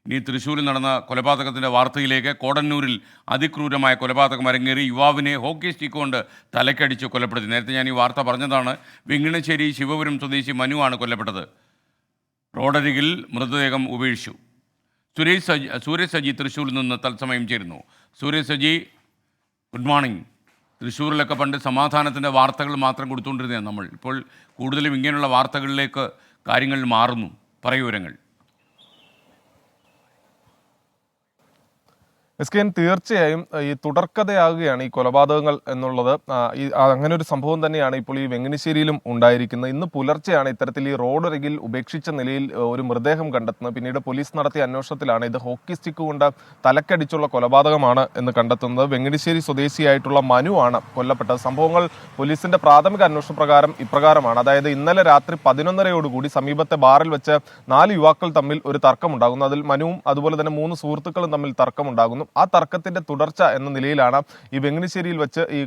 ഇനി തൃശ്ശൂരിൽ നടന്ന കൊലപാതകത്തിൻ്റെ വാർത്തയിലേക്ക്. കോടന്നൂരിൽ അതിക്രൂരമായ കൊലപാതകം അരങ്ങേറി. യുവാവിനെ ഹോക്കി സ്റ്റിക്ക് കൊണ്ട് തലക്കടിച്ച് കൊലപ്പെടുത്തി. നേരത്തെ ഞാൻ ഈ വാർത്ത പറഞ്ഞതാണ്. വെങ്ങിണശ്ശേരി ശിവപുരം സ്വദേശി മനുവാണ് കൊല്ലപ്പെട്ടത്. റോഡരികിൽ മൃതദേഹം ഉപേക്ഷിച്ചു. സൂരജ് സജി തൃശ്ശൂരിൽ നിന്ന് തത്സമയം ചേരുന്നു. Sooraj Saji, good morning. തൃശ്ശൂരിലൊക്കെ പണ്ട് സമാധാനത്തിൻ്റെ വാർത്തകൾ മാത്രം കൊടുത്തുകൊണ്ടിരുന്നതാണ് നമ്മൾ. ഇപ്പോൾ കൂടുതലും ഇങ്ങനെയുള്ള വാർത്തകളിലേക്ക് കാര്യങ്ങൾ മാറുന്നു. പറയൂ വിവരങ്ങൾ. എസ്കെൻ, തീർച്ചയായും ഈ തുടർക്കഥയാകുകയാണ് ഈ കൊലപാതകങ്ങൾ എന്നുള്ളത്. അങ്ങനെ ഒരു സംഭവം തന്നെയാണ് ഇപ്പോൾ ഈ വെങ്ങണിശ്ശേരിയിലും ഉണ്ടായിരിക്കുന്നത്. ഇന്ന് പുലർച്ചെയാണ് ഇത്തരത്തിൽ ഈ റോഡരികിൽ ഉപേക്ഷിച്ച നിലയിൽ ഒരു മൃതദേഹം കണ്ടെത്തുന്നത്. പിന്നീട് പോലീസ് നടത്തിയ അന്വേഷണത്തിലാണ് ഇത് ഹോക്കി സ്റ്റിക്ക് കൊണ്ട് തലക്കടിച്ചുള്ള കൊലപാതകമാണ് എന്ന് കണ്ടെത്തുന്നത്. വെങ്ങണിശ്ശേരി സ്വദേശിയായിട്ടുള്ള മനു ആണ് കൊല്ലപ്പെട്ടത്. സംഭവങ്ങൾ പോലീസിന്റെ പ്രാഥമിക അന്വേഷണ പ്രകാരം ഇപ്രകാരമാണ്. അതായത് ഇന്നലെ രാത്രി 11:30 സമീപത്തെ ബാറിൽ വെച്ച് 4 യുവാക്കൾ തമ്മിൽ ഒരു തർക്കമുണ്ടാകുന്നു. അതിൽ മനുവും അതുപോലെ തന്നെ 3 സുഹൃത്തുക്കളും തമ്മിൽ തർക്കമുണ്ടാകുന്നു. ആ തർക്കത്തിന്റെ തുടർച്ച എന്ന നിലയിലാണ് ഈ വെങ്ങണിശ്ശേരിയിൽ വെച്ച് ഈ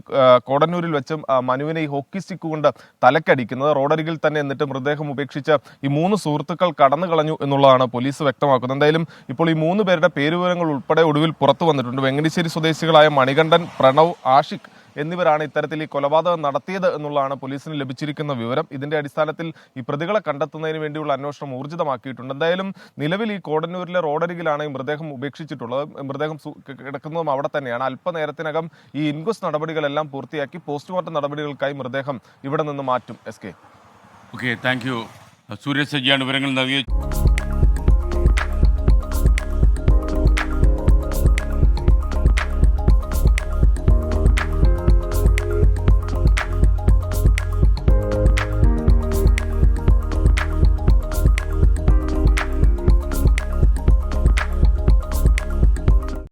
കോടന്നൂരിൽ വെച്ചും മനുവിനെ ഈ ഹോക്കി സ്റ്റിക്ക് കൊണ്ട് തലക്കടിക്കുന്നത്. റോഡരികിൽ തന്നെ എന്നിട്ട് മൃതദേഹം ഉപേക്ഷിച്ച് ഈ 3 സുഹൃത്തുക്കൾ കടന്നു കളഞ്ഞു എന്നുള്ളതാണ് പോലീസ് വ്യക്തമാക്കുന്നത്. എന്തായാലും ഇപ്പോൾ ഈ 3 പേരുടെ പേരുവിവരങ്ങൾ ഉൾപ്പെടെ ഒടുവിൽ പുറത്തു വന്നിട്ടുണ്ട്. വെങ്ങണിശ്ശേരി സ്വദേശികളായ മണികണ്ഠൻ, പ്രണവ്, ആഷിഖ് എന്നിവരാണ് ഇത്തരത്തിൽ ഈ കൊലപാതകം നടത്തിയത് എന്നുള്ളതാണ് പോലീസിന് ലഭിച്ചിരിക്കുന്ന വിവരം. ഇതിന്റെ അടിസ്ഥാനത്തിൽ ഈ പ്രതികളെ കണ്ടെത്തുന്നതിന് വേണ്ടിയുള്ള അന്വേഷണം ഊർജിതമാക്കിയിട്ടുണ്ട്. എന്തായാലും നിലവിൽ ഈ കോടന്നൂരിലെ റോഡരികിലാണ് ഈ മൃതദേഹം ഉപേക്ഷിച്ചിട്ടുള്ളത്. മൃതദേഹം കിടക്കുന്നതും അവിടെ തന്നെയാണ്. അല്പനേരത്തിനകം ഈ ഇൻക്വസ്റ്റ് നടപടികളെല്ലാം പൂർത്തിയാക്കി പോസ്റ്റ്മോർട്ടം നടപടികൾക്കായി മൃതദേഹം ഇവിടെ നിന്ന് മാറ്റും. S K. Okay, thank you. Sooraj സജിയാണ് വിവരങ്ങൾ നൽകിയത്.